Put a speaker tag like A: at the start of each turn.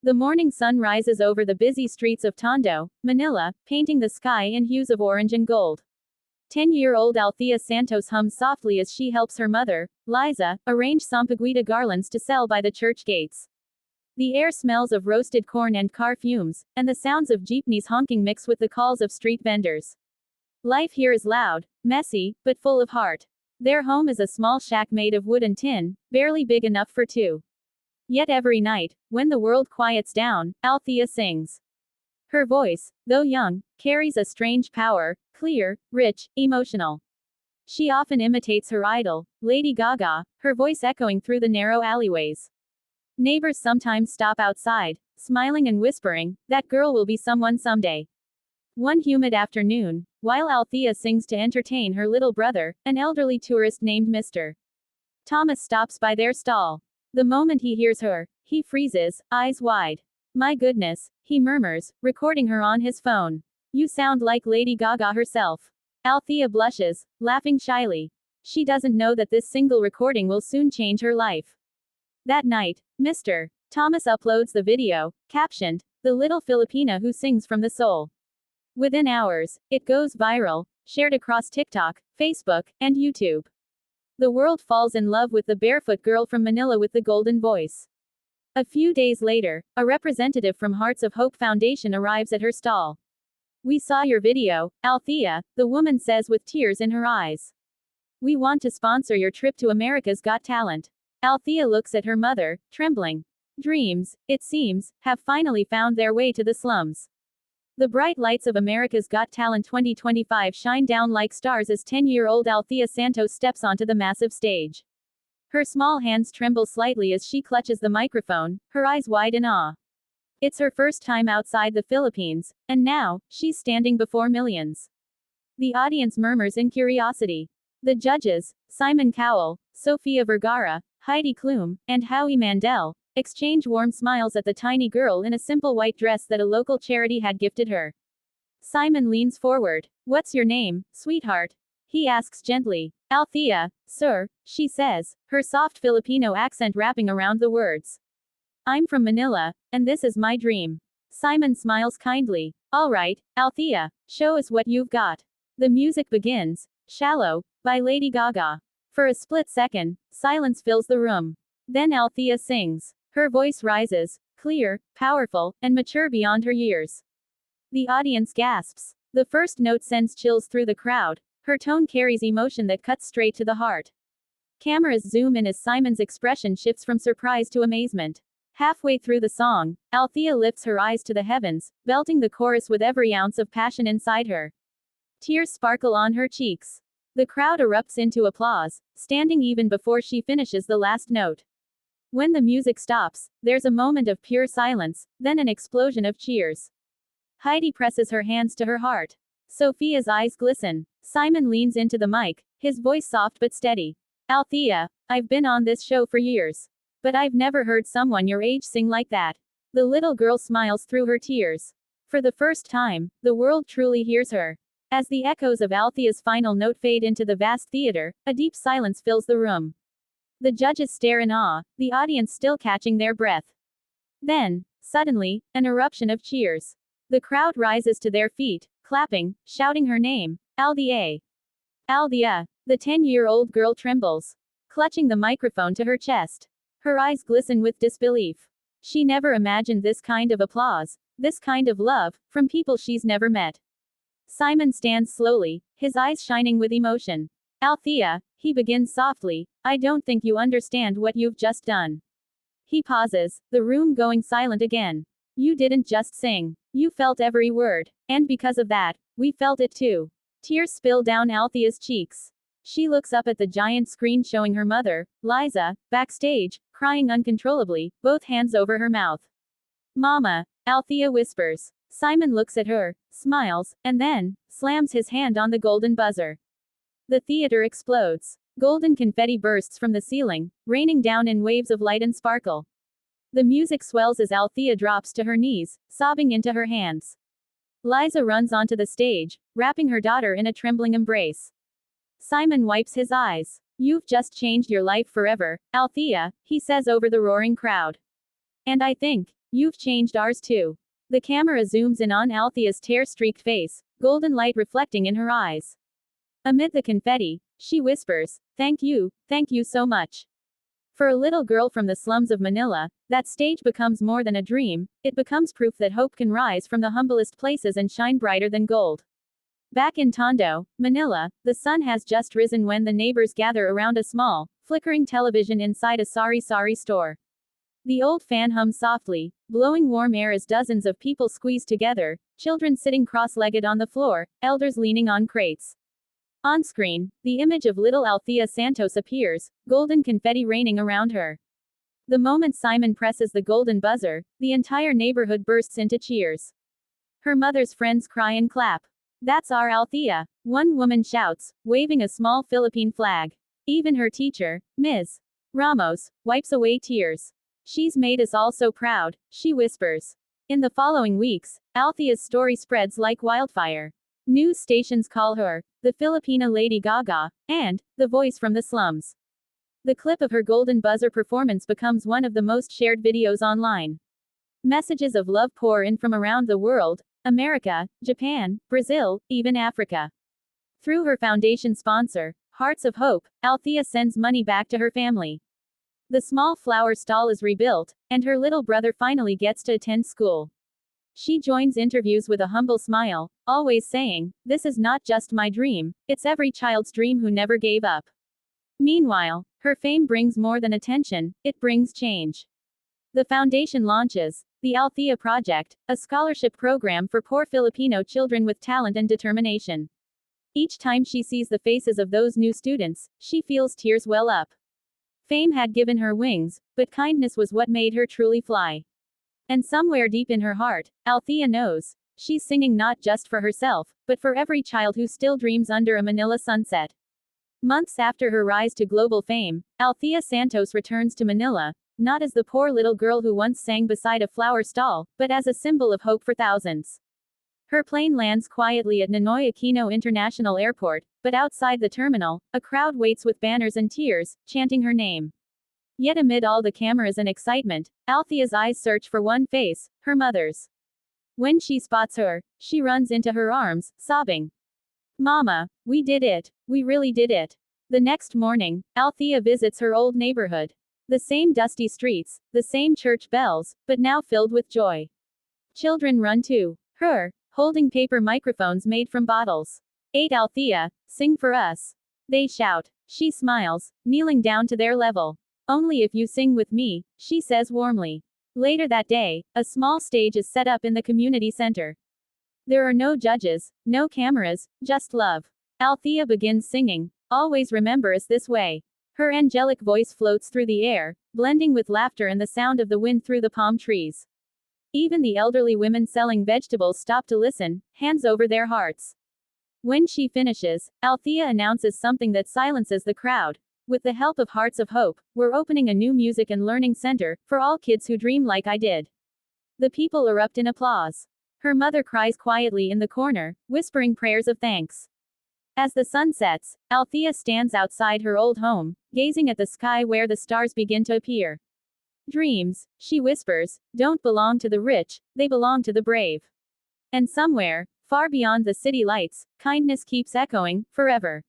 A: The morning sun rises over the busy streets of Tondo, Manila, painting the sky in hues of orange and gold. 10-year-old Althea Santos hums softly as she helps her mother, Liza, arrange sampaguita garlands to sell by the church gates. The air smells of roasted corn and car fumes, and the sounds of jeepneys honking mix with the calls of street vendors. Life here is loud, messy, but full of heart. Their home is a small shack made of wood and tin, barely big enough for two. Yet every night, when the world quiets down, Althea sings. Her voice, though young, carries a strange power, clear, rich, emotional. She often imitates her idol, Lady Gaga, her voice echoing through the narrow alleyways. Neighbors sometimes stop outside, smiling and whispering, "That girl will be someone someday." One humid afternoon, while Althea sings to entertain her little brother, an elderly tourist named Mr. Thomas stops by their stall. The moment he hears her, he freezes, eyes wide. "My goodness," he murmurs, recording her on his phone. "You sound like Lady Gaga herself." Althea blushes, laughing shyly. She doesn't know that this single recording will soon change her life. That night, Mr. Thomas uploads the video, captioned, "The Little Filipina Who Sings from the Soul." Within hours, it goes viral, shared across TikTok, Facebook, and YouTube. The world falls in love with the barefoot girl from Manila with the golden voice. A few days later, a representative from Hearts of Hope Foundation arrives at her stall. "We saw your video, Althea," the woman says with tears in her eyes. "We want to sponsor your trip to America's Got Talent." Althea looks at her mother, trembling. Dreams, it seems, have finally found their way to the slums. The bright lights of America's Got Talent 2025 shine down like stars as 10-year-old Althea Santos steps onto the massive stage. Her small hands tremble slightly as she clutches the microphone, her eyes wide in awe. It's her first time outside the Philippines, and now, she's standing before millions. The audience murmurs in curiosity. The judges, Simon Cowell, Sofia Vergara, Heidi Klum, and Howie Mandel, exchange warm smiles at the tiny girl in a simple white dress that a local charity had gifted her. Simon leans forward. "What's your name, sweetheart?" he asks gently. "Althea, sir," she says, her soft Filipino accent wrapping around the words. "I'm from Manila, and this is my dream." Simon smiles kindly. "All right, Althea, show us what you've got." The music begins, "Shallow," by Lady Gaga. For a split second, silence fills the room. Then Althea sings. Her voice rises, clear, powerful, and mature beyond her years. The audience gasps. The first note sends chills through the crowd. Her tone carries emotion that cuts straight to the heart. Cameras zoom in as Simon's expression shifts from surprise to amazement. Halfway through the song, Althea lifts her eyes to the heavens, belting the chorus with every ounce of passion inside her. Tears sparkle on her cheeks. The crowd erupts into applause, standing even before she finishes the last note. When the music stops, there's a moment of pure silence, then an explosion of cheers. Heidi presses her hands to her heart. Sophia's eyes glisten. Simon leans into the mic, his voice soft but steady. "Althea, I've been on this show for years. But I've never heard someone your age sing like that." The little girl smiles through her tears. For the first time, the world truly hears her. As the echoes of Althea's final note fade into the vast theater, a deep silence fills the room. The judges stare in awe, the audience still catching their breath. Then, suddenly, an eruption of cheers. The crowd rises to their feet, clapping, shouting her name, Althea. Althea. The 10-year-old girl trembles, clutching the microphone to her chest. Her eyes glisten with disbelief. She never imagined this kind of applause, this kind of love, from people she's never met. Simon stands slowly, his eyes shining with emotion. "Althea," he begins softly, "I don't think you understand what you've just done." He pauses, the room going silent again. "You didn't just sing. You felt every word. And because of that, we felt it too." Tears spill down Althea's cheeks. She looks up at the giant screen showing her mother, Liza, backstage, crying uncontrollably, both hands over her mouth. "Mama," Althea whispers. Simon looks at her, smiles, and then, slams his hand on the golden buzzer. The theater explodes. Golden confetti bursts from the ceiling, raining down in waves of light and sparkle. The music swells as Althea drops to her knees, sobbing into her hands. Liza runs onto the stage, wrapping her daughter in a trembling embrace. Simon wipes his eyes. "You've just changed your life forever, Althea," he says over the roaring crowd. "And I think, You've changed ours too. The camera zooms in on Althea's tear-streaked face, golden light reflecting in her eyes. Amid the confetti, she whispers, thank you so much. For a little girl from the slums of Manila, that stage becomes more than a dream, it becomes proof that hope can rise from the humblest places and shine brighter than gold. Back in Tondo, Manila, the sun has just risen when the neighbors gather around a small, flickering television inside a sari-sari store. The old fan hums softly, blowing warm air as dozens of people squeeze together, children sitting cross-legged on the floor, elders leaning on crates. On screen, the image of little Althea Santos appears, golden confetti raining around her. The moment Simon presses the golden buzzer, the entire neighborhood bursts into cheers. Her mother's friends cry and clap. That's our Althea, one woman shouts, waving a small Philippine flag. Even her teacher, Ms. Ramos, wipes away tears. She's made us all so proud, she whispers. In the following weeks, Althea's story spreads like wildfire. News stations call her the Filipina Lady Gaga, and the voice from the slums. The clip of her golden buzzer performance becomes one of the most shared videos online. Messages of love pour in from around the world, America, Japan, Brazil, even Africa. Through her foundation sponsor, Hearts of Hope, Althea sends money back to her family. The small flower stall is rebuilt, and her little brother finally gets to attend school. She joins interviews with a humble smile, always saying, this is not just my dream, it's every child's dream who never gave up. Meanwhile, her fame brings more than attention, it brings change. The foundation launches the Althea Project, a scholarship program for poor Filipino children with talent and determination. Each time she sees the faces of those new students, she feels tears well up. Fame had given her wings, but kindness was what made her truly fly. And somewhere deep in her heart, Althea knows, she's singing not just for herself, but for every child who still dreams under a Manila sunset. Months after her rise to global fame, Althea Santos returns to Manila, not as the poor little girl who once sang beside a flower stall, but as a symbol of hope for thousands. Her plane lands quietly at Ninoy Aquino International Airport, but outside the terminal, a crowd waits with banners and tears, chanting her name. Yet amid all the cameras and excitement, Althea's eyes search for one face, her mother's. When she spots her, she runs into her arms, sobbing. Mama, we did it. We really did it. The next morning, Althea visits her old neighborhood. The same dusty streets, the same church bells, but now filled with joy. Children run to her, holding paper microphones made from bottles. 8 Althea, sing for us. They shout. She smiles, kneeling down to their level. Only if you sing with me, she says warmly. Later that day, a small stage is set up in the community center. There are no judges, no cameras, just love. Althea begins singing, always remember us this way. Her angelic voice floats through the air, blending with laughter and the sound of the wind through the palm trees. Even the elderly women selling vegetables stop to listen, hands over their hearts. When she finishes, Althea announces something that silences the crowd. With the help of Hearts of Hope, we're opening a new music and learning center, for all kids who dream like I did. The people erupt in applause. Her mother cries quietly in the corner, whispering prayers of thanks. As the sun sets, Althea stands outside her old home, gazing at the sky where the stars begin to appear. Dreams, she whispers, don't belong to the rich, they belong to the brave. And somewhere, far beyond the city lights, kindness keeps echoing, forever.